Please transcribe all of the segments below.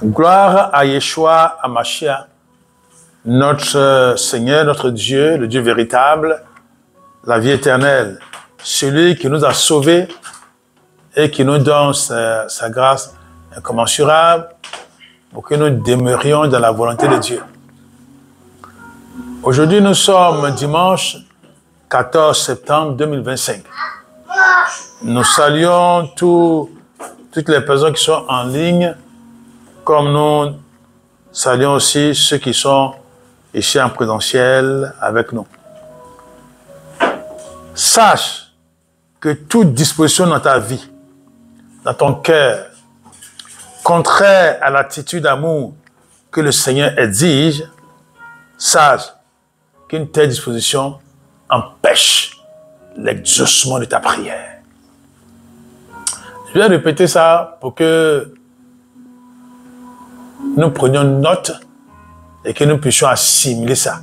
Gloire à Yeshua, à Mashiach, notre Seigneur, notre Dieu, le Dieu véritable, la vie éternelle, celui qui nous a sauvés et qui nous donne sa grâce incommensurable pour que nous demeurions dans la volonté de Dieu. Aujourd'hui, nous sommes dimanche 14 septembre 2025. Nous saluons toutes les personnes qui sont en ligne, comme nous saluons aussi ceux qui sont ici en présentiel avec nous. Sache que toute disposition dans ta vie, dans ton cœur, contraire à l'attitude d'amour que le Seigneur exige, sache qu'une telle disposition empêche l'exaucement de ta prière. Je vais répéter ça pour que nous prenions note et que nous puissions assimiler ça.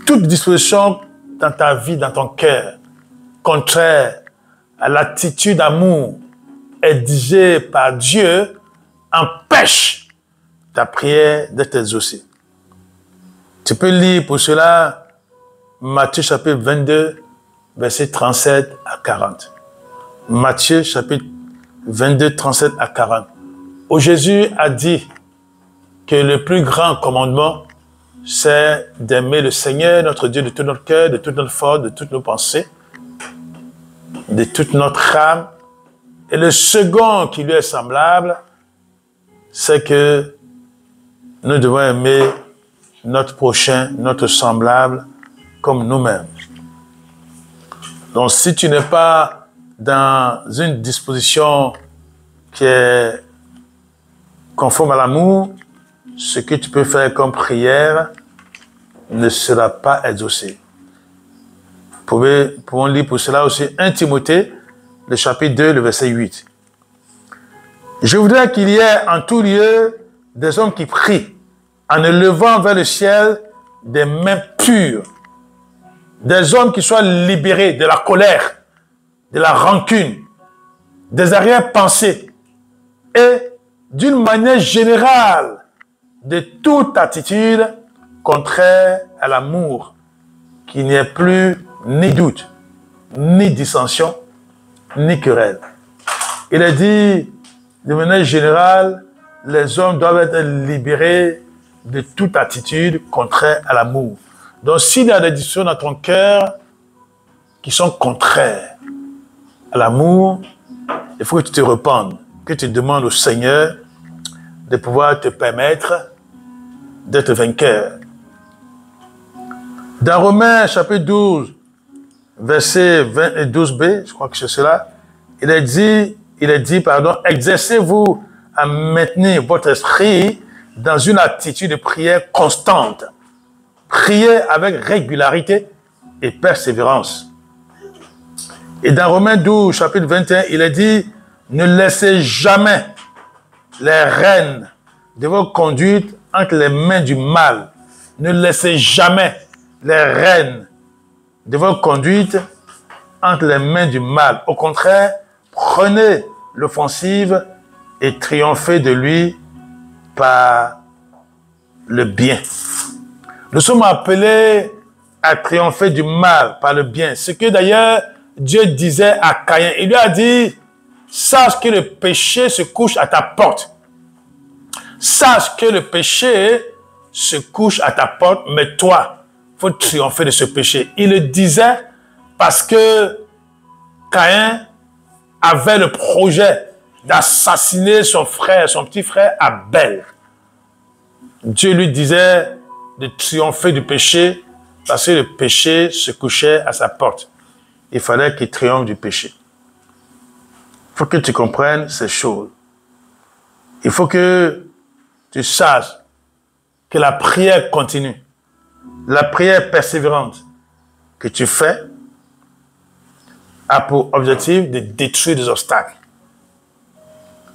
Toute disposition dans ta vie, dans ton cœur, contraire à l'attitude d'amour exigée par Dieu, empêche ta prière d'être exaucée. Tu peux lire pour cela Matthieu chapitre 22, versets 37 à 40. Matthieu chapitre 22, 37 à 40. Où Jésus a dit que le plus grand commandement, c'est d'aimer le Seigneur, notre Dieu, de tout notre cœur, de toute notre force, de toutes nos pensées, de toute notre âme. Et le second qui lui est semblable, c'est que nous devons aimer notre prochain, notre semblable, comme nous-mêmes. Donc, si tu n'es pas dans une disposition qui est conforme à l'amour, ce que tu peux faire comme prière ne sera pas exaucé. Pouvons lire pour cela aussi 1 Timothée, le chapitre 2, le verset 8. Je voudrais qu'il y ait en tout lieu des hommes qui prient, en élevant vers le ciel des mains pures, des hommes qui soient libérés de la colère, de la rancune, des arrière-pensées et d'une manière générale de toute attitude contraire à l'amour, qu'il n'y ait plus ni doute, ni dissension, ni querelle. Il est dit, de manière générale, les hommes doivent être libérés de toute attitude contraire à l'amour. Donc, s'il y a des discussions dans ton cœur qui sont contraires à l'amour, il faut que tu te repentes, que tu demandes au Seigneur de pouvoir te permettre d'être vainqueur. Dans Romains chapitre 12, verset 20 et 12b, je crois que c'est cela, il est dit, exercez-vous à maintenir votre esprit dans une attitude de prière constante. Priez avec régularité et persévérance. Et dans Romains 12, chapitre 21, il est dit, ne laissez jamais les rênes de vos conduites entre les mains du mal. Ne laissez jamais les rênes de vos conduites entre les mains du mal. Au contraire, prenez l'offensive et triomphez de lui par le bien. Nous sommes appelés à triompher du mal par le bien. Ce que d'ailleurs Dieu disait à Caïn. Il lui a dit, sache que le péché se couche à ta porte. Sache que le péché se couche à ta porte, mais toi, il faut triompher de ce péché. Il le disait parce que Caïn avait le projet d'assassiner son frère, son petit frère Abel. Dieu lui disait de triompher du péché parce que le péché se couchait à sa porte. Il fallait qu'il triomphe du péché. Il faut que tu comprennes ces choses. Il faut que tu saches que la prière continue, la prière persévérante que tu fais a pour objectif de détruire les obstacles.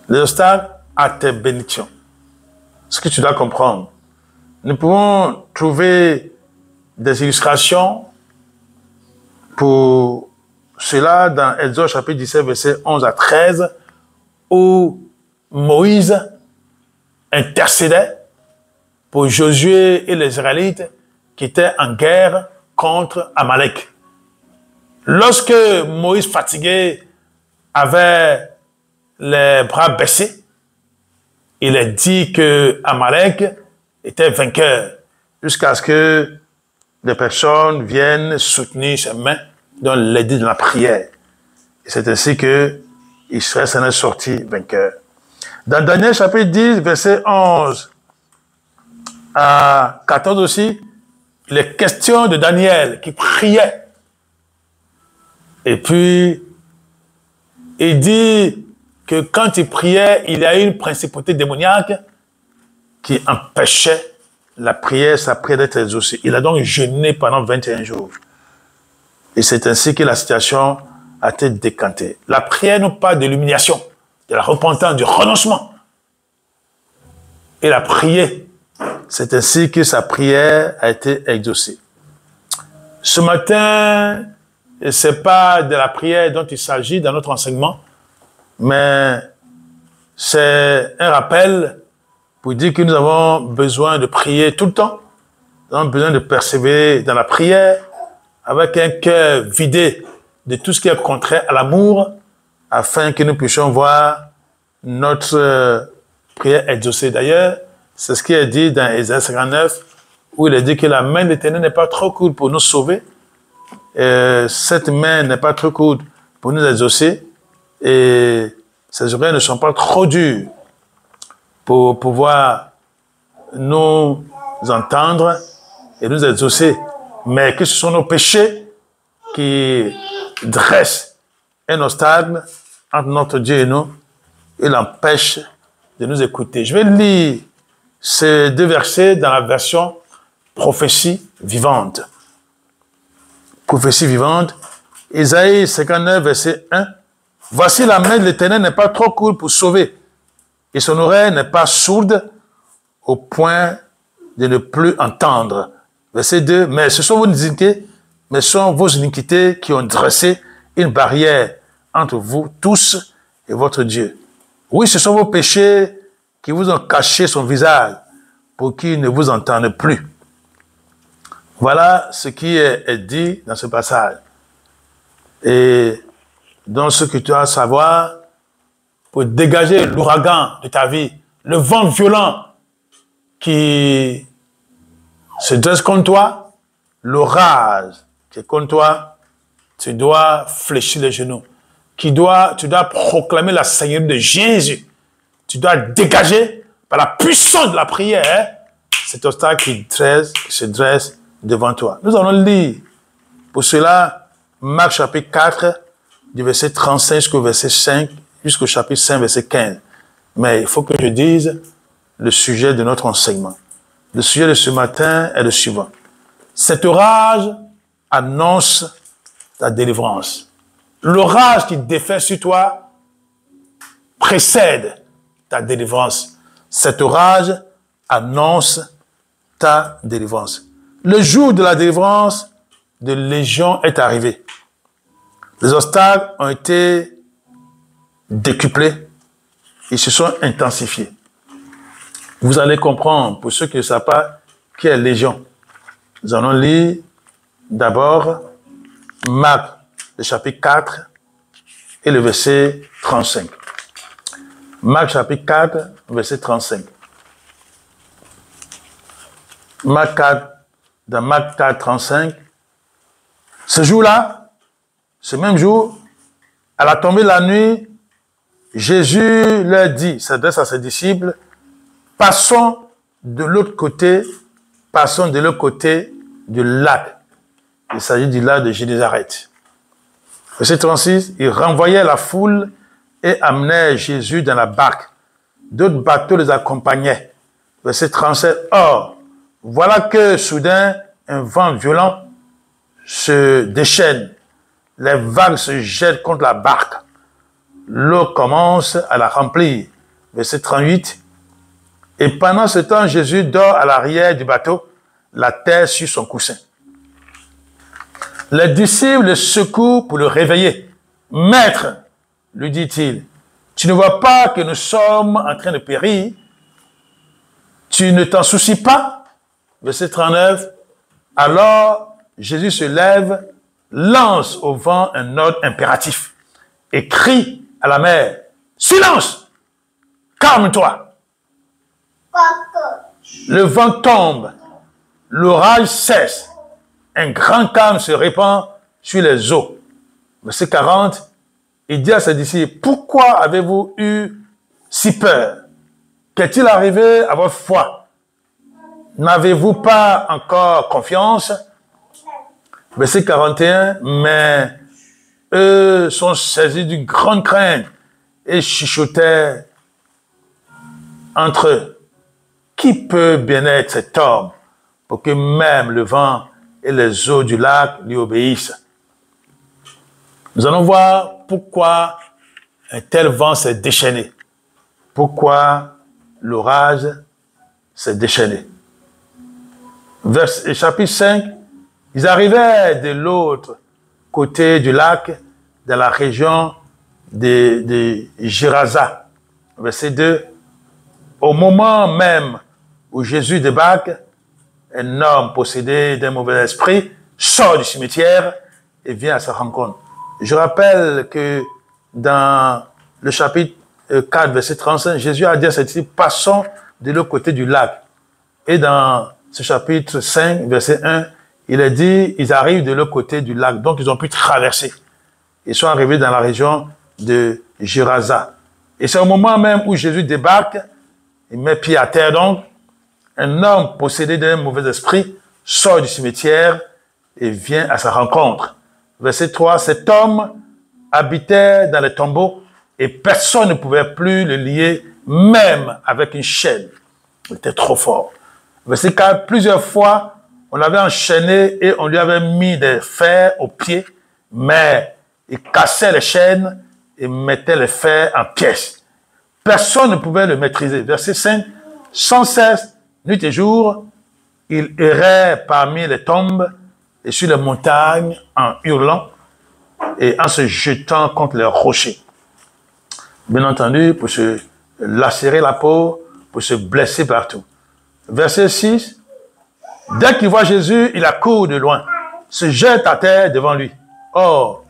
Les obstacles à tes bénédictions. Ce que tu dois comprendre. Nous pouvons trouver des illustrations pour cela dans Exode chapitre 17, verset 11 à 13, où Moïse intercédait pour Josué et les Israélites qui étaient en guerre contre Amalek. Lorsque Moïse, fatigué, avait les bras baissés, il a dit que Amalek était vainqueur jusqu'à ce que des personnes viennent soutenir ses mains dans l'aide de la prière. Et c'est ainsi que Israël s'en est sorti vainqueur. Dans Daniel chapitre 10, verset 11 à 14 aussi, il est question de Daniel qui priait. Et puis, il dit que quand il priait, il y a une principauté démoniaque qui empêchait la prière, sa prière d'être exaucée. Il a donc jeûné pendant 21 jours. Et c'est ainsi que la situation a été décantée. La prière nous parle de l'humiliation, de la repentance, du renoncement. Il a prié. C'est ainsi que sa prière a été exaucée. Ce matin, ce n'est pas de la prière dont il s'agit dans notre enseignement, mais c'est un rappel pour dire que nous avons besoin de prier tout le temps. Nous avons besoin de persévérer dans la prière avec un cœur vidé de tout ce qui est contraire à l'amour, afin que nous puissions voir notre prière exaucée. D'ailleurs, c'est ce qui est dit dans Ésaïe 59, où il est dit que la main de l'Éternel n'est pas trop courte pour nous sauver. Cette main n'est pas trop courte pour nous exaucer. Et ses oreilles ne sont pas trop dures pour pouvoir nous entendre et nous exaucer. Mais que ce sont nos péchés qui dressent un obstacle entre notre Dieu et nous et l'empêchent de nous écouter. Je vais lire ces deux versets dans la version prophétie vivante. Prophétie vivante, Ésaïe 59, verset 1. Voici la main de l'Éternel n'est pas trop courte pour sauver, et son oreille n'est pas sourde au point de ne plus entendre. Verset 2. Mais ce sont vos iniquités qui ont dressé une barrière entre vous tous et votre Dieu. Oui, ce sont vos péchés qui vous ont caché son visage pour qu'il ne vous entende plus. Voilà ce qui est dit dans ce passage. Et donc ce que tu as à savoir pour dégager l'ouragan de ta vie, le vent violent qui se dresse contre toi, l'orage qui est contre toi, tu dois fléchir les genoux. Tu dois proclamer la Seigneurie de Jésus. Tu dois dégager par la puissance de la prière cet obstacle qui se dresse devant toi. Nous allons lire pour cela Marc chapitre 4 du verset 35 jusqu'au verset 5 jusqu'au chapitre 5 verset 15. Mais il faut que je dise le sujet de notre enseignement. Le sujet de ce matin est le suivant. Cet orage annonce ta délivrance. L'orage qui déferle sur toi précède ta délivrance. Cet orage annonce ta délivrance. Le jour de la délivrance de Légion est arrivé. Les obstacles ont été décuplés. Ils se sont intensifiés. Vous allez comprendre, pour ceux qui ne savent pas, qui est Légion. Nous allons lire d'abord Marc, le chapitre 4 et le verset 35. Marc, chapitre 4, verset 35. Marc 4, dans Marc 4, 35. Ce jour-là, ce même jour, à la tombée de la nuit, Jésus leur dit, s'adresse à ses disciples, passons de l'autre côté du lac. Il s'agit du lac de Génézareth. Verset 36, il renvoyait la foule et amenait Jésus dans la barque. D'autres bateaux les accompagnaient. Verset 37, or, voilà que soudain, un vent violent se déchaîne. Les vagues se jettent contre la barque. L'eau commence à la remplir. Verset 38. Et pendant ce temps, Jésus dort à l'arrière du bateau, la tête sur son coussin. Les disciples le secouent pour le réveiller. « Maître, lui dit-il, tu ne vois pas que nous sommes en train de périr? Tu ne t'en soucies pas ?» Verset 39. Alors, Jésus se lève, lance au vent un ordre impératif et crie à la mer, « Silence! Calme-toi! » Le vent tombe, l'orage cesse, un grand calme se répand sur les eaux. Verset 40, il dit à ses disciples, « Pourquoi avez-vous eu si peur? Qu'est-il arrivé à votre foi? N'avez-vous pas encore confiance? » Verset 41, mais eux sont saisis d'une grande crainte et chuchotaient entre eux. Qui peut bien être cet homme pour que même le vent et les eaux du lac lui obéissent? Nous allons voir pourquoi un tel vent s'est déchaîné. Pourquoi l'orage s'est déchaîné. Chapitre 5, ils arrivaient de l'autre côté du lac, dans la région de Gerasa. Verset 2, au moment même où Jésus débarque, un homme possédé d'un mauvais esprit sort du cimetière et vient à sa rencontre. Je rappelle que dans le chapitre 4, verset 35, Jésus a dit à ses disciples, passons de l'autre côté du lac. Et dans ce chapitre 5, verset 1, il est dit, ils arrivent de l'autre côté du lac, donc ils ont pu traverser. Ils sont arrivés dans la région de Gerasa. Et c'est au moment même où Jésus débarque, il met pied à terre donc, un homme possédé d'un mauvais esprit sort du cimetière et vient à sa rencontre. Verset 3, cet homme habitait dans les tombeaux et personne ne pouvait plus le lier, même avec une chaîne. Il était trop fort. Verset 4, plusieurs fois, on l'avait enchaîné et on lui avait mis des fers aux pieds, mais il cassait les chaînes et mettait les fers en pièces. Personne ne pouvait le maîtriser. Verset 5, sans cesse, nuit et jour, il errait parmi les tombes et sur les montagnes en hurlant et en se jetant contre les rochers. Bien entendu, pour se lacérer la peau, pour se blesser partout. Verset 6, dès qu'il voit Jésus, il accourt de loin, se jette à terre devant lui. Or,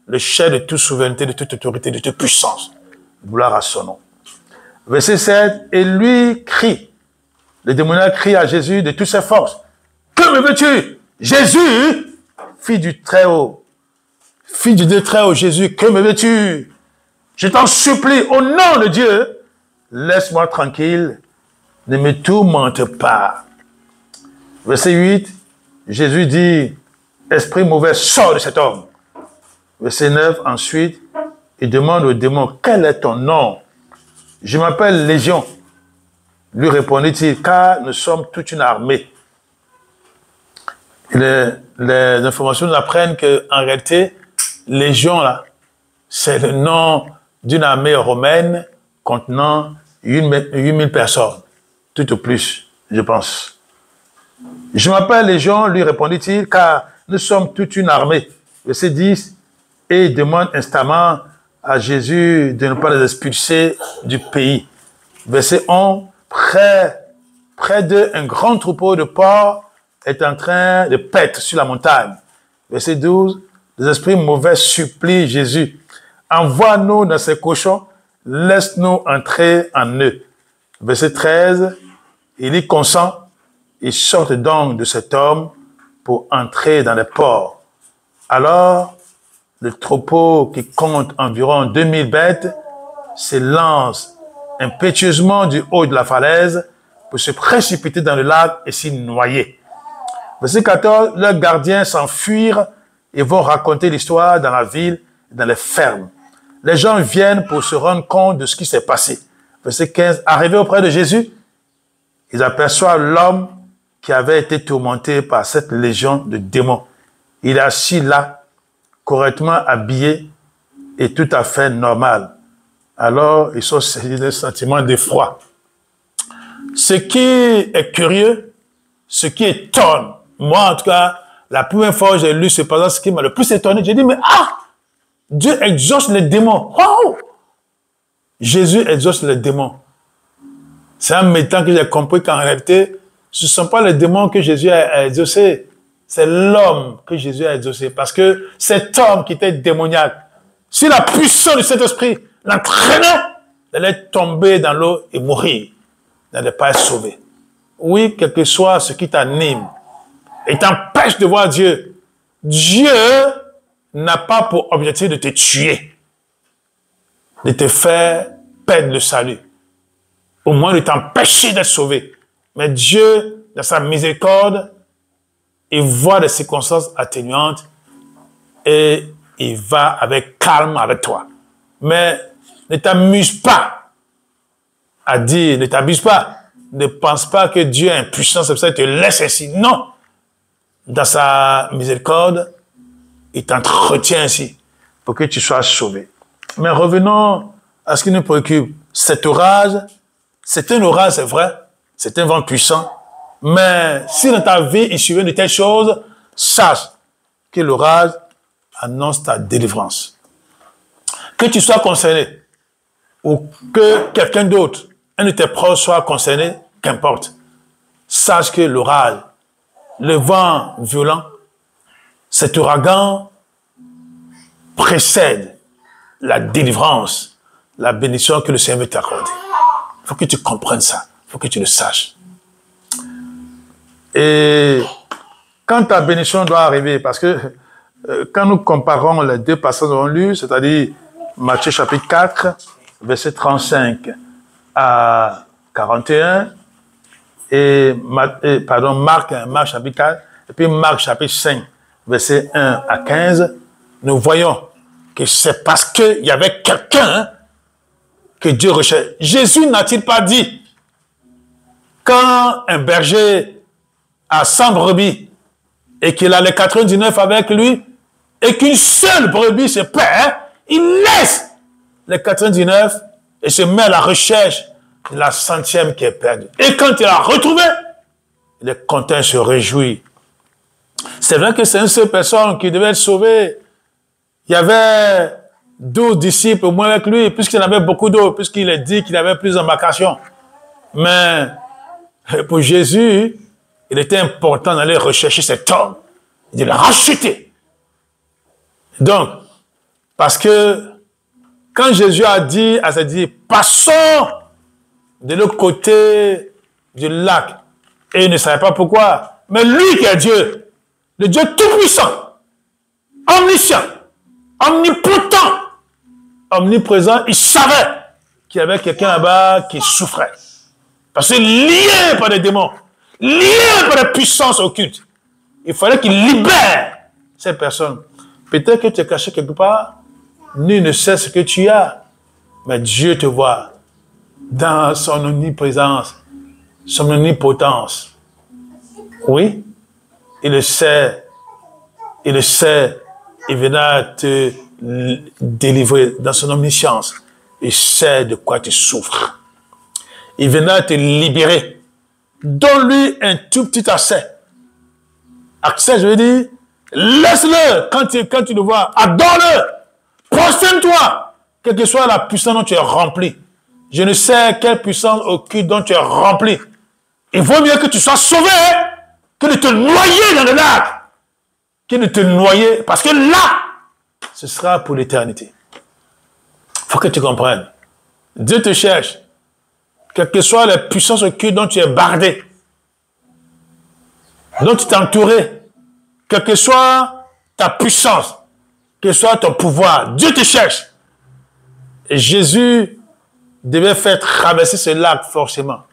le chef de toute souveraineté, de toute autorité, de toute puissance, gloire à son nom. Verset 7, et lui crie. Le démoniaque crie à Jésus de toutes ses forces. Que me veux-tu? Jésus, fils du Très-Haut. Fils du Dieu Très-Haut, Jésus, que me veux-tu? Je t'en supplie, au nom de Dieu, laisse-moi tranquille, ne me tourmente pas. Verset 8, Jésus dit, esprit mauvais, sors de cet homme. Verset 9, ensuite, il demande au démon, quel est ton nom? Je m'appelle Légion. Lui répondit-il, car nous sommes toute une armée. Les informations nous apprennent qu'en réalité, Légion, là, c'est le nom d'une armée romaine contenant 8000 personnes. Tout au plus, je pense. Je m'appelle Légion, lui répondit-il, car nous sommes toute une armée. Verset 10, et il demande instamment à Jésus de ne pas les expulser du pays. Verset 11, près d'eux, un grand troupeau de porcs est en train de paître sur la montagne. Verset 12, les esprits mauvais supplient Jésus. Envoie-nous dans ces cochons, laisse-nous entrer en eux. Verset 13, il y consent, ils sortent donc de cet homme pour entrer dans les porcs. Alors, le troupeau qui compte environ 2000 bêtes s'élance impétueusement du haut de la falaise pour se précipiter dans le lac et s'y noyer. Verset 14, leurs gardiens s'enfuirent et vont raconter l'histoire dans la ville et dans les fermes. Les gens viennent pour se rendre compte de ce qui s'est passé. Verset 15, arrivés auprès de Jésus, ils aperçoivent l'homme qui avait été tourmenté par cette légion de démons. Il est assis là, correctement habillé et tout à fait normal. Alors, ils sont saisis d'un sentiment d'effroi. Ce qui est curieux, ce qui étonne, moi en tout cas, La première fois que j'ai lu ce passage, ce qui m'a le plus étonné, j'ai dit, mais Dieu exauce les démons. Wow! Jésus exauce les démons. C'est en mettant que j'ai compris qu'en réalité, ce ne sont pas les démons que Jésus a exaucés. C'est l'homme que Jésus a exaucé. Parce que cet homme qui était démoniaque, si la puissance de cet esprit l'entraînait, il allait tomber dans l'eau et mourir. Il n'allait pas être sauvé. Oui, quel que soit ce qui t'anime et t'empêche de voir Dieu, Dieu n'a pas pour objectif de te tuer, de te faire perdre le salut, au moins de t'empêcher d'être sauvé. Mais Dieu, dans sa miséricorde, il voit des circonstances atténuantes et il va avec calme avec toi. Mais ne t'amuse pas à dire, ne t'abuse pas, ne pense pas que Dieu est impuissant, c'est pour ça qu'il te laisse ainsi. Non! Dans sa miséricorde, il t'entretient ainsi pour que tu sois sauvé. Mais revenons à ce qui nous préoccupe. Cet orage, c'est un orage, c'est vrai, c'est un vent puissant, mais si dans ta vie il survient de telles choses, sache que l'orage annonce ta délivrance. Que tu sois concerné ou que quelqu'un d'autre, un de tes proches soit concerné, qu'importe. Sache que l'orage, le vent violent, cet ouragan précède la délivrance, la bénédiction que le Seigneur veut t'accorder. Il faut que tu comprennes ça. Il faut que tu le saches. Et quand ta bénédiction doit arriver, parce que quand nous comparons les deux passages qu'on a lus, c'est-à-dire Matthieu chapitre 4, verset 35 à 41, Marc chapitre 4, et puis Marc chapitre 5, verset 1 à 15, nous voyons que c'est parce qu'il y avait quelqu'un que Dieu recherche. Jésus n'a-t-il pas dit, quand un berger a 100 brebis et qu'il a les 99 avec lui et qu'une seule brebis se perd, il laisse les 99 et se met à la recherche de la 100e qui est perdue. Et quand il l'a retrouvée, il est content, il se réjouit. C'est vrai que c'est une seule personne qui devait être sauvée. Il y avait 12 disciples au moins avec lui, puisqu'il en avait beaucoup d'autres, puisqu'il a dit qu'il avait plus d'embarcations. Mais pour Jésus, il était important d'aller rechercher cet homme, de le racheter. Donc, parce que quand Jésus a dit à ses disciples, passons de l'autre côté du lac, et il ne savait pas pourquoi, mais lui qui est Dieu, le Dieu tout-puissant, omniscient, omnipotent, omniprésent, il savait qu'il y avait quelqu'un là-bas qui souffrait. Parce que lié par des démons, lié par des puissances occultes, il fallait qu'il libère cette personne. Peut-être que tu es caché quelque part, nul ne sait ce que tu as, mais Dieu te voit dans son omniprésence, son omnipotence. Oui, il le sait, il viendra te délivrer dans son omniscience. Il sait de quoi tu souffres. Il viendra te libérer. Donne-lui un tout petit accès. Accès, je veux dire, laisse-le quand tu le vois. Adore-le. Prosterne-toi. Quelle que soit la puissance dont tu es rempli. Je ne sais quelle puissance occulte dont tu es rempli. Il vaut mieux que tu sois sauvé que de te noyer dans le lac. Que de te noyer. Parce que là, ce sera pour l'éternité. Il faut que tu comprennes. Dieu te cherche. Quelles que soient les puissances occultes dont tu es bardé, dont tu t'es entouré, quelle que soit ta puissance, quel que soit ton pouvoir, Dieu te cherche. Et Jésus devait faire traverser ce lac forcément.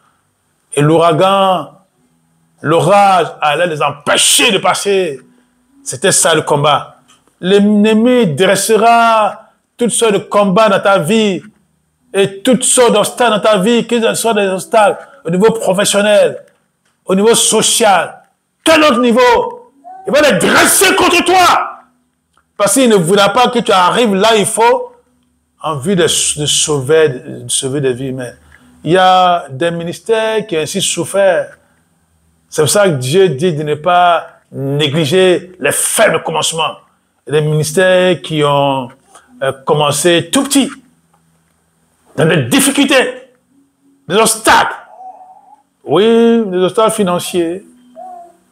Et l'ouragan, l'orage allait les empêcher de passer. C'était ça le combat. L'ennemi dressera toutes sortes de combats dans ta vie et toutes sortes d'obstacles dans ta vie, que ce soit des obstacles au niveau professionnel, au niveau social, quel autre niveau. Il va les dresser contre toi parce qu'il ne voudra pas que tu arrives là où il faut en vue de sauver des vies humaines. Il y a des ministères qui ont ainsi souffert. C'est pour ça que Dieu dit de ne pas négligé les faibles commencements. Les ministères qui ont commencé tout petit, dans des difficultés, des obstacles. Oui, des obstacles financiers.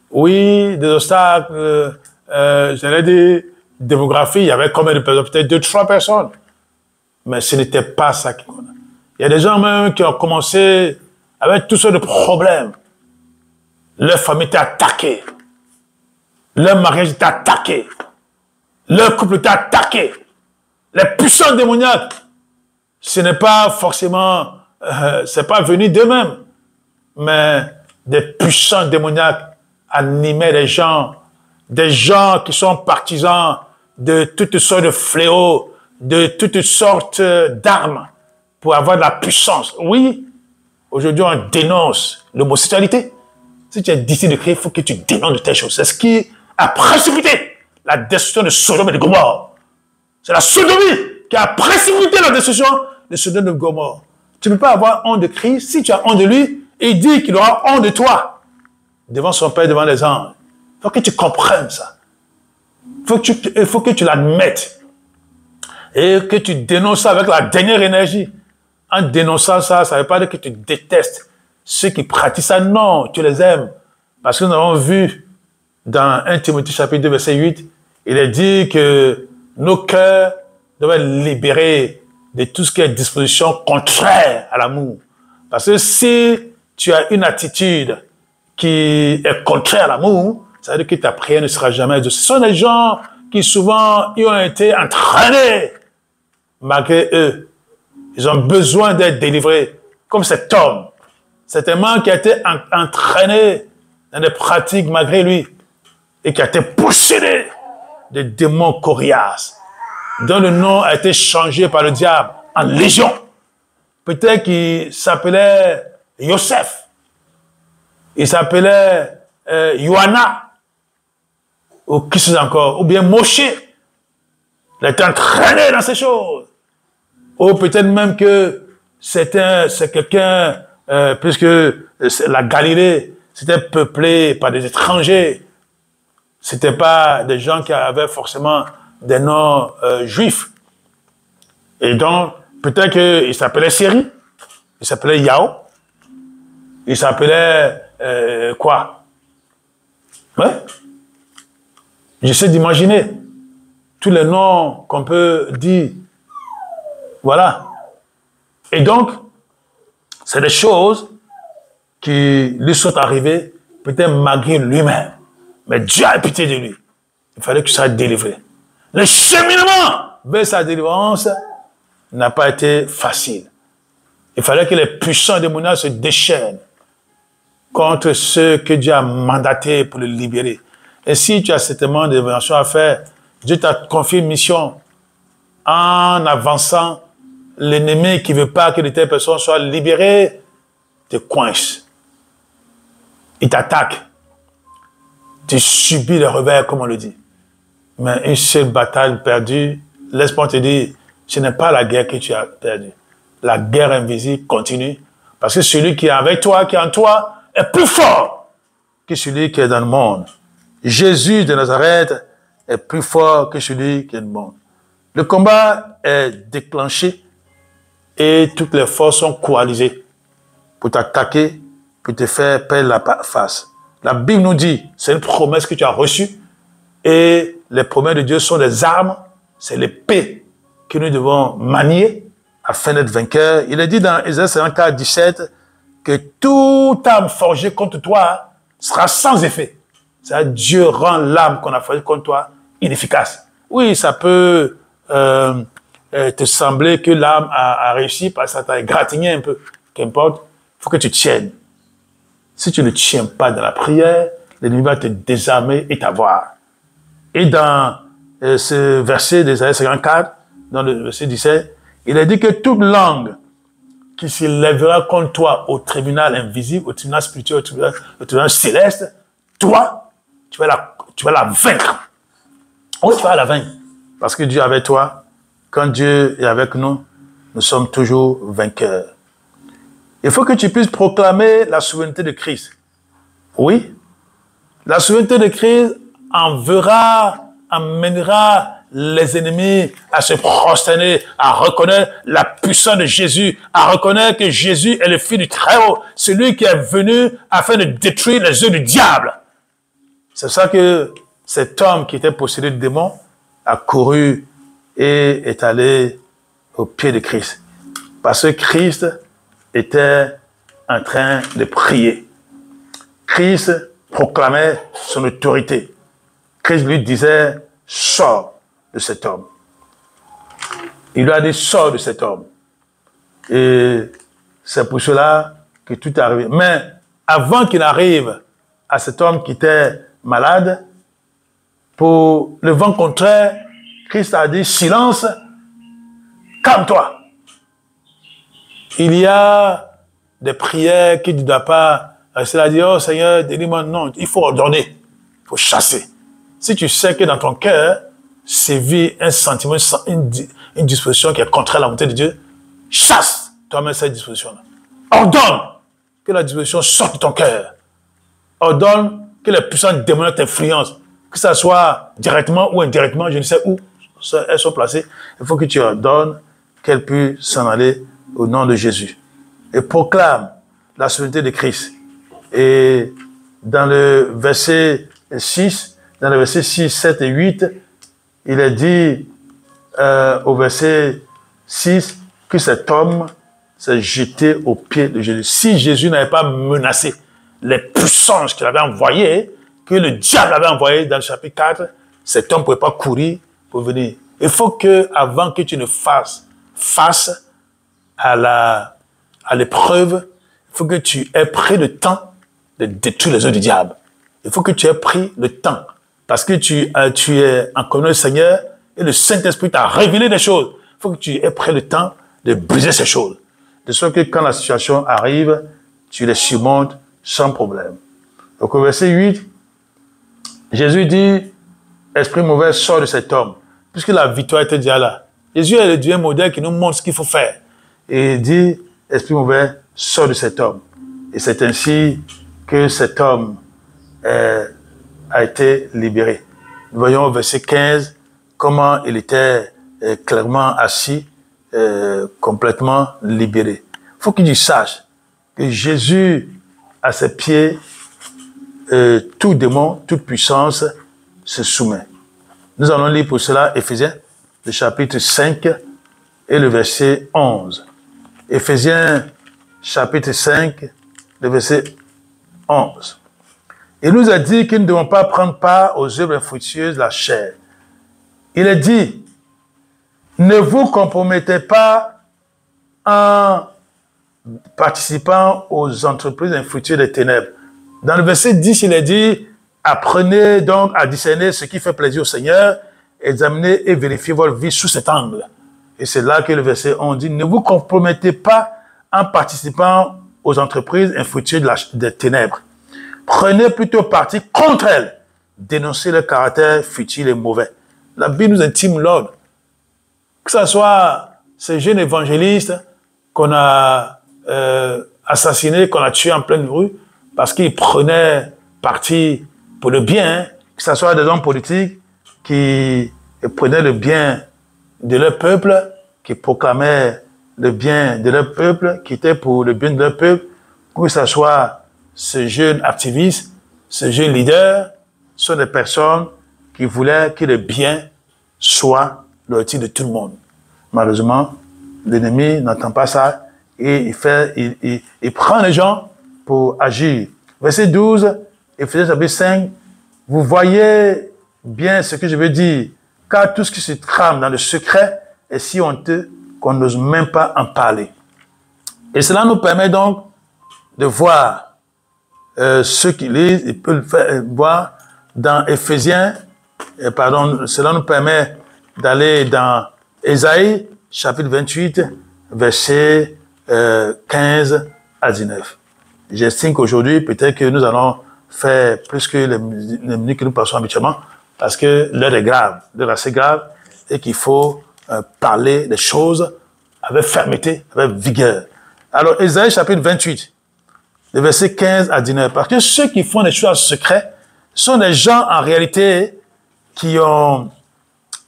Oui, des obstacles, j'allais dire, démographique. Il y avait combien de personnes? Peut-être 2-3 personnes. Mais ce n'était pas ça qui compte. Il y a des gens même qui ont commencé avec toutes sortes de problèmes. Leur famille était attaquée. Leur mariage était attaqué. Leur couple était attaqué. Les puissants démoniaques, ce n'est pas forcément, c'est pas venu d'eux-mêmes, mais des puissants démoniaques animaient des gens qui sont partisans de toutes sortes de fléaux, de toutes sortes d'armes pour avoir de la puissance. Oui, aujourd'hui on dénonce l'homosexualité. Si tu es d'ici de Christ, il faut que tu dénonces de telles choses. C'est ce qui a précipité la destruction de Sodome et de Gomorrhe. C'est la sodomie qui a précipité la destruction de Sodome et de Gomorrhe. Tu ne peux pas avoir honte de Christ si tu as honte de lui et il dit qu'il aura honte de toi devant son Père, devant les anges. Il faut que tu comprennes ça. Il faut que tu l'admettes et que tu dénonces ça avec la dernière énergie. En dénonçant ça, ça ne veut pas dire que tu détestes ceux qui pratiquent ça. Non, tu les aimes. Parce que nous avons vu dans 1 Timothée chapitre 2, verset 8, il est dit que nos cœurs doivent être libérés de tout ce qui est disposition contraire à l'amour. Parce que si tu as une attitude qui est contraire à l'amour, ça veut dire que ta prière ne sera jamais exaucée. Ce sont des gens qui souvent ils ont été entraînés malgré eux. Ils ont besoin d'être délivrés, comme cet homme. Cet homme qui a été entraîné dans des pratiques malgré lui et qui a été possédé de démons coriaces, dont le nom a été changé par le diable en légion. Peut-être qu'il s'appelait Yosef, il s'appelait Yohana, ou qui c'est encore, ou bien Moshe. Il a été entraîné dans ces choses. Ou peut-être même que c'est quelqu'un, puisque la Galilée, c'était peuplé par des étrangers. C'était pas des gens qui avaient forcément des noms juifs. Et donc, peut-être qu'il s'appelait Séri, il s'appelait Yao, il s'appelait quoi? Ouais. J'essaie d'imaginer tous les noms qu'on peut dire. Voilà. Et donc, c'est des choses qui lui sont arrivées, peut-être malgré lui-même. Mais Dieu a pitié de lui. Il fallait qu'il soit délivré. Le cheminement vers sa délivrance n'a pas été facile. Il fallait que les puissants démoniaques se déchaînent contre ceux que Dieu a mandatés pour le libérer. Et si tu as certainement des évaluations à faire, Dieu t'a confié une mission en avançant. L'ennemi qui ne veut pas que de telles personnes soient libérées te coince. Il t'attaque. Tu subis le revers, comme on le dit. Mais une seule bataille perdue, laisse-moi te dire, ce n'est pas la guerre que tu as perdue. La guerre invisible continue. Parce que celui qui est avec toi, qui est en toi, est plus fort que celui qui est dans le monde. Jésus de Nazareth est plus fort que celui qui est dans le monde. Le combat est déclenché et toutes les forces sont coalisées pour t'attaquer, pour te faire perdre la face. La Bible nous dit, c'est une promesse que tu as reçue et les promesses de Dieu sont des armes, c'est l'épée que nous devons manier afin d'être vainqueurs. Il est dit dans Ésaïe 54, 17 que toute arme forgée contre toi sera sans effet. C'est-à-dire Dieu rend l'arme qu'on a forgée contre toi inefficace. Oui, ça peut te sembler que l'arme a réussi parce que ça t'a égratigné un peu. Qu'importe, il faut que tu tiennes. Si tu ne tiens pas dans la prière, l'ennemi va te désarmer et t'avoir. Et dans ce verset d'Ésaïe 54, dans le verset 17, il a dit que toute langue qui se lèvera contre toi au tribunal invisible, au tribunal spirituel, au tribunal céleste, toi, tu vas la vaincre. Oui, tu vas la vaincre. Parce que Dieu est avec toi. Quand Dieu est avec nous, nous sommes toujours vainqueurs. Il faut que tu puisses proclamer la souveraineté de Christ. Oui, La souveraineté de Christ amènera les ennemis à se prosterner, à reconnaître la puissance de Jésus, à reconnaître que Jésus est le Fils du Très-Haut, celui qui est venu afin de détruire les œuvres du diable. C'est ça que cet homme qui était possédé de démons a couru et est allé au pied de Christ. Parce que Christ était en train de prier. Christ proclamait son autorité. Christ lui disait, sors de cet homme. Il lui a dit, sors de cet homme. Et c'est pour cela que tout est arrivé. Mais avant qu'il arrive à cet homme qui était malade, pour le vent contraire, Christ a dit, silence, calme-toi. Il y a des prières qui ne doivent pas rester à dire, oh Seigneur, délivre-moi. Non, il faut ordonner, il faut chasser. Si tu sais que dans ton cœur sévit un sentiment, une disposition qui est contraire à la volonté de Dieu, chasse toi-même cette disposition-là. Ordonne que la disposition sorte de ton cœur. Ordonne que les puissances démoniaques t'influencent, que ce soit directement ou indirectement, je ne sais où elles sont placées. Il faut que tu ordonnes qu'elles puissent s'en aller au nom de Jésus. Et proclame la souveraineté de Christ. Et dans le verset 6, 7 et 8, il est dit au verset 6 que cet homme s'est jeté aux pieds de Jésus. Si Jésus n'avait pas menacé les puissances qu'il avait envoyées, que le diable avait envoyé dans le chapitre 4, cet homme ne pouvait pas courir pour venir. Il faut que, avant que tu ne fasses face à l'épreuve, il faut que tu aies pris le temps de détruire les œuvres du diable. Il faut que tu aies pris le temps. Parce que tu es en communion avec le Seigneur et le Saint-Esprit t'a révélé des choses. Il faut que tu aies pris le temps de briser ces choses. De sorte que quand la situation arrive, tu les surmontes sans problème. Donc au verset 8, Jésus dit, esprit mauvais, sors de cet homme. Puisque la victoire était déjà là. Jésus est le Dieu modèle qui nous montre ce qu'il faut faire. Et il dit, esprit mauvais, sors de cet homme. Et c'est ainsi que cet homme a été libéré. Nous voyons au verset 15 comment il était clairement assis, complètement libéré. Il faut que tu saches que Jésus, à ses pieds, tout démon, toute puissance se soumet. Nous allons lire pour cela Éphésiens, le chapitre 5 et le verset 11. Éphésiens, chapitre 5, le verset 11. Il nous a dit que nous ne devons pas prendre part aux œuvres infructueuses de la chair. Il est dit, ne vous compromettez pas en participant aux entreprises infructueuses des ténèbres. Dans le verset 10, il est dit, apprenez donc à discerner ce qui fait plaisir au Seigneur, examinez et vérifiez votre vie sous cet angle. Et c'est là que le verset 11 dit, ne vous compromettez pas en participant aux entreprises infructueuses des ténèbres. Prenez plutôt parti contre elles. Dénoncez le caractère futile et mauvais. La Bible nous intime l'ordre. Que ce soit ces jeunes évangélistes qu'on a assassinés, qu'on a tués en pleine rue, parce qu'ils prenaient parti pour le bien, que ce soit des hommes politiques qui prenaient le bien de leur peuple, qui proclamaient le bien de leur peuple, qui étaient pour le bien de leur peuple, que ce soit ces jeunes activistes, ces jeunes leaders, sont des personnes qui voulaient que le bien soit le titre de tout le monde. Malheureusement, l'ennemi n'entend pas ça et il prend les gens pour agir. Verset 12, Éphésiens chapitre 5, vous voyez bien ce que je veux dire, car tout ce qui se trame dans le secret est si honteux qu'on n'ose même pas en parler. Et cela nous permet donc de voir ceux qui lisent, ils peuvent le faire, voir dans Éphésiens, cela nous permet d'aller dans Ésaïe, chapitre 28, versets 15 à 19. J'estime qu'aujourd'hui, peut-être que nous allons faire plus que les minutes que nous passons habituellement, parce que l'heure est grave, l'heure est assez grave, et qu'il faut parler des choses avec fermeté, avec vigueur. Alors, Ésaïe, chapitre 28, le verset 15 à 19, parce que ceux qui font des choses secrètes Ce sont des gens, en réalité, qui ont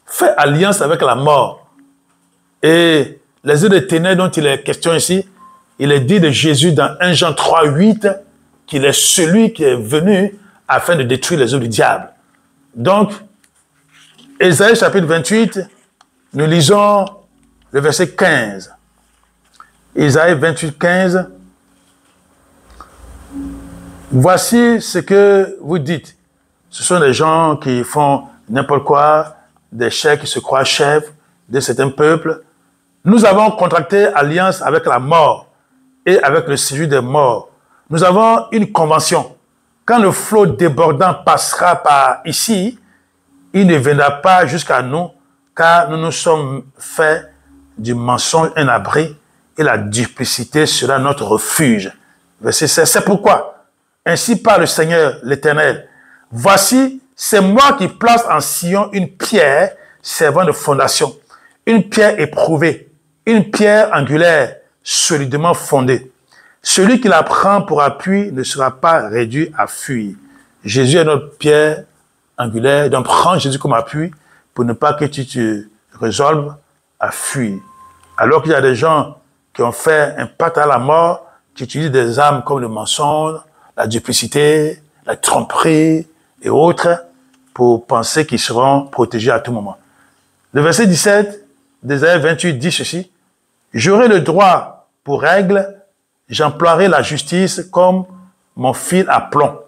fait alliance avec la mort. Et les œuvres des ténèbres dont il est question ici, il est dit de Jésus dans 1 Jean 3, 8, qu'il est celui qui est venu afin de détruire les œuvres du diable. Donc, Ésaïe chapitre 28, nous lisons le verset 15. Ésaïe 28, 15. Voici ce que vous dites. Ce sont des gens qui font n'importe quoi, des chefs qui se croient chefs de certains peuples. Nous avons contracté alliance avec la mort et avec le séjour des morts. Nous avons une convention. Quand le flot débordant passera par ici, il ne viendra pas jusqu'à nous, car nous nous sommes fait du mensonge un abri et la duplicité sera notre refuge. Verset 16. C'est pourquoi, ainsi parle le Seigneur l'Éternel. Voici, c'est moi qui place en Sion une pierre servant de fondation, une pierre éprouvée, une pierre angulaire, solidement fondée. Celui qui la prend pour appui ne sera pas réduit à fuir. Jésus est notre pierre angulaire, donc prends Jésus comme appui pour ne pas que tu te résolves à fuir. Alors qu'il y a des gens qui ont fait un pacte à la mort, qui utilisent des armes comme le mensonge, la duplicité, la tromperie et autres pour penser qu'ils seront protégés à tout moment. Le verset 17 d'Ésaïe 28 dit ceci: « J'aurai le droit pour règle, j'emploierai la justice comme mon fil à plomb.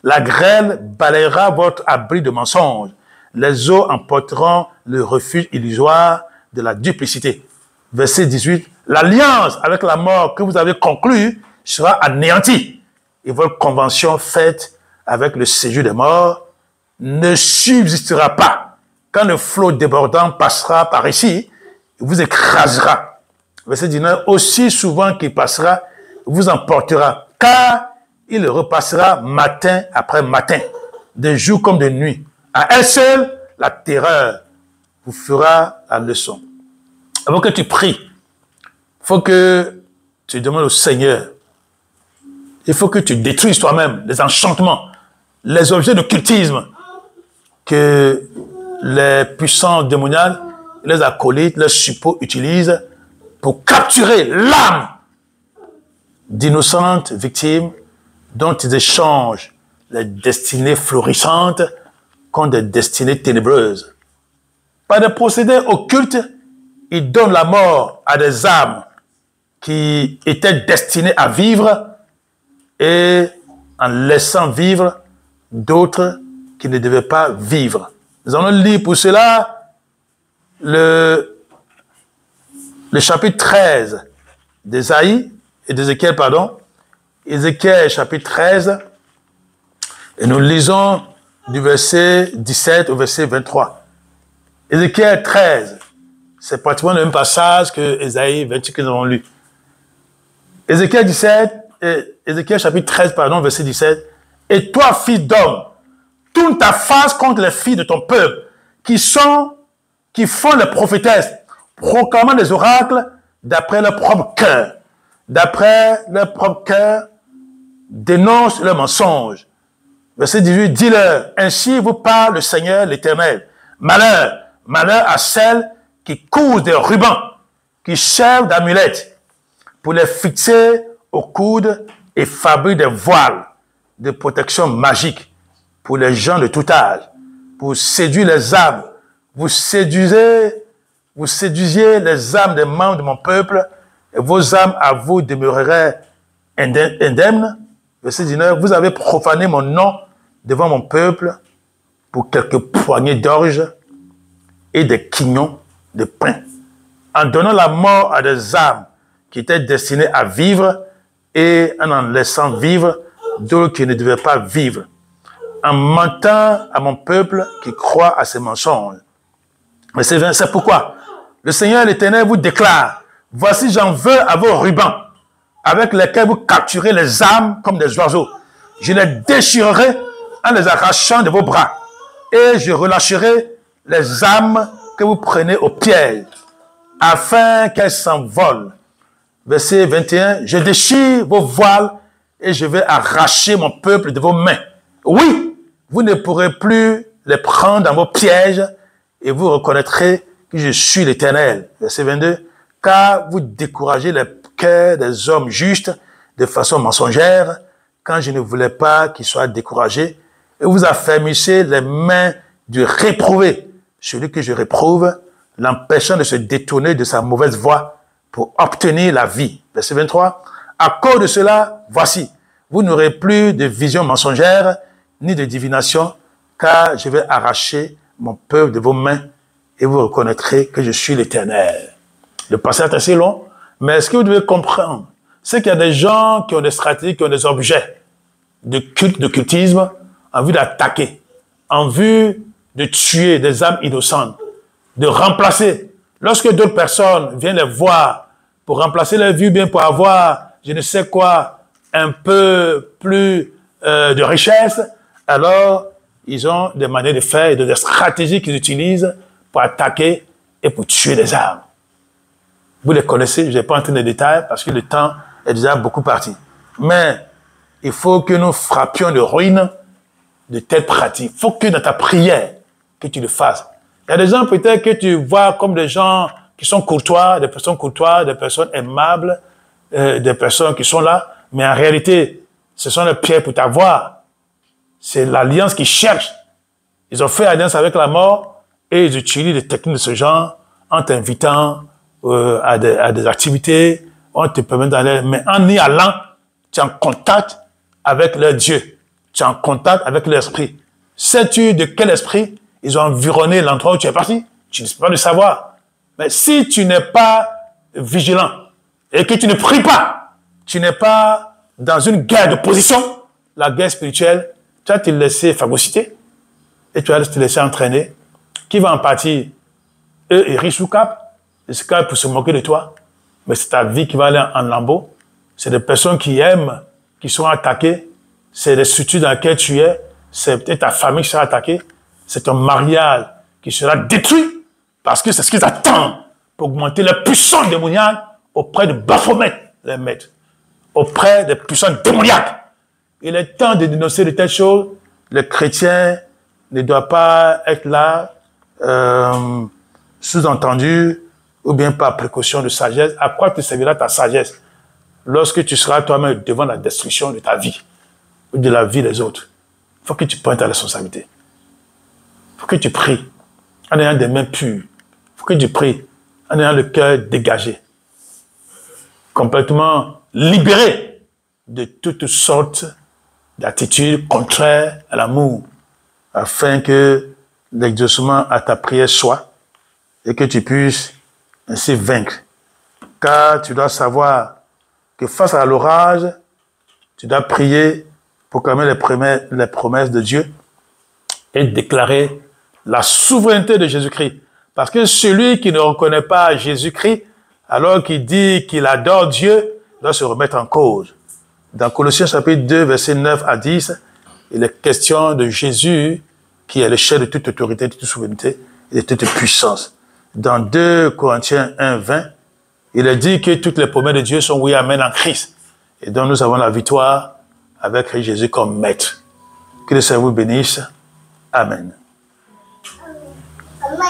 La grêle balayera votre abri de mensonges. Les eaux emporteront le refuge illusoire de la duplicité. » Verset 18. « L'alliance avec la mort que vous avez conclue sera anéantie, et votre convention faite avec le séjour des morts ne subsistera pas. Quand le flot débordant passera par ici, il vous écrasera. » Verset 19. « Aussi souvent qu'il passera, il vous emportera, car il repassera matin après matin, de jour comme de nuit. À elle seule, la terreur vous fera la leçon. » Avant que tu pries, il faut que tu demandes au Seigneur. Il faut que tu détruises toi-même les enchantements, les objets de cultisme que les puissants démoniaques, les acolytes, les suppôts utilisent pour capturer l'âme d'innocentes victimes dont ils échangent les destinées florissantes contre des destinées ténébreuses. Par des procédés occultes, ils donnent la mort à des âmes qui étaient destinées à vivre et en laissant vivre d'autres qui ne devaient pas vivre. Nous allons lire pour cela le chapitre 13 d'Ésaïe et d'Ézéchiel, pardon. Ézéchiel chapitre 13, et nous lisons du verset 17 au verset 23. Ézéchiel 13, c'est pratiquement le même passage que Ésaïe 28 que nous avons lu. Ézéchiel chapitre 13, pardon, verset 17. « Et toi, fils d'homme, tourne ta face contre les filles de ton peuple, qui font les prophétesses, proclamant des oracles d'après leur propre cœur. D'après leur propre cœur, dénonce leurs mensonges. » Verset 18, « Dis-leur, ainsi vous parle le Seigneur l'Éternel. Malheur, malheur à celles qui cousent des rubans, qui servent d'amulettes, pour les fixer au coude et fabriquent des voiles de protection magique pour les gens de tout âge, pour séduire les âmes. Vous séduisiez les âmes des membres de mon peuple, et vos âmes à vous demeureraient indemnes. » Verset 19, « Vous avez profané mon nom devant mon peuple pour quelques poignées d'orge et des quignons de pain, en donnant la mort à des âmes qui étaient destinées à vivre et en laissant vivre d'autres qui ne devaient pas vivre, en mentant à mon peuple qui croit à ces mensonges. » Verset 20, « C'est pourquoi le Seigneur l'Éternel vous déclare, voici j'en veux à vos rubans, avec lesquels vous capturez les âmes comme des oiseaux. Je les déchirerai en les arrachant de vos bras, et je relâcherai les âmes que vous prenez au piège, afin qu'elles s'envolent. » Verset 21, « Je déchire vos voiles et je vais arracher mon peuple de vos mains. Oui, vous ne pourrez plus les prendre dans vos pièges et vous reconnaîtrez que je suis l'Éternel. Verset 22. Car vous découragez les cœurs des hommes justes de façon mensongère, quand je ne voulais pas qu'ils soient découragés, et vous affermissez les mains du réprouvé, celui que je réprouve, l'empêchant de se détourner de sa mauvaise voie pour obtenir la vie. Verset 23. À cause de cela, voici, vous n'aurez plus de vision mensongère, ni de divination, car je vais arracher mon peuple de vos mains, et vous reconnaîtrez que je suis l'Éternel. Le passage est assez long, mais ce que vous devez comprendre, c'est qu'il y a des gens qui ont des stratégies, qui ont des objets de culte, de cultisme, en vue d'attaquer, en vue de tuer des âmes innocentes, de remplacer. Lorsque d'autres personnes viennent les voir pour remplacer leur vie, bien pour avoir, je ne sais quoi, un peu plus de richesse, alors ils ont des manières de faire et des stratégies qu'ils utilisent pour attaquer et pour tuer des âmes. Vous les connaissez, je ne vais pas entrer dans les détails parce que le temps est déjà beaucoup parti. Mais il faut que nous frappions de ruine de telles pratiques. Il faut que dans ta prière, que tu le fasses. Il y a des gens peut-être que tu vois comme des gens qui sont courtois, des personnes aimables, des personnes qui sont là, mais en réalité, ce sont les pierres pour t'avoir. C'est l'alliance qu'ils cherchent. Ils ont fait alliance avec la mort et ils utilisent des techniques de ce genre en t'invitant à des activités, on te permet d'aller, mais en y allant, tu es en contact avec leur Dieu, tu es en contact avec l'esprit. Sais-tu de quel esprit ils ont environné l'endroit où tu es parti? Tu ne peux pas le savoir. Mais si tu n'es pas vigilant et que tu ne pries pas, tu n'es pas dans une guerre de position, la guerre spirituelle, tu vas te laisser phagocyter et tu vas te laisser entraîner. Qui va en partir? Eux, ils rient sous cap. Ils se capent pour se moquer de toi. Mais c'est ta vie qui va aller en lambeaux. C'est des personnes qui aiment, qui sont attaquées. C'est les structures dans lesquelles tu es. C'est peut-être ta famille qui sera attaquée. C'est ton mariage qui sera détruit. Parce que c'est ce qu'ils attendent pour augmenter la puissance démoniaque auprès de Baphomet, les maîtres. Auprès des puissances démoniaques. Il est temps de dénoncer de telles choses. Les chrétiens ne doivent pas être là, sous-entendu, ou bien par précaution de sagesse. À quoi te servira ta sagesse lorsque tu seras toi-même devant la destruction de ta vie ou de la vie des autres? Il faut que tu prennes ta responsabilité. Il faut que tu pries en ayant des mains pures. Il faut que tu pries en ayant le cœur dégagé, complètement libéré de toutes sortes d'attitudes contraires à l'amour, afin que l'exaucement à ta prière soit et que tu puisses ainsi vaincre. Car tu dois savoir que face à l'orage, tu dois prier, proclamer les promesses de Dieu et déclarer la souveraineté de Jésus-Christ. Parce que celui qui ne reconnaît pas Jésus-Christ, alors qu'il dit qu'il adore Dieu, doit se remettre en cause. Dans Colossiens chapitre 2, versets 9 à 10, il est question de Jésus qui est le chef de toute autorité, de toute souveraineté et de toute puissance. Dans 2 Corinthiens 1, 20, il est dit que toutes les promesses de Dieu sont oui, amen en Christ. Et donc nous avons la victoire avec Jésus comme maître. Que le Seigneur vous bénisse. Amen. Amen.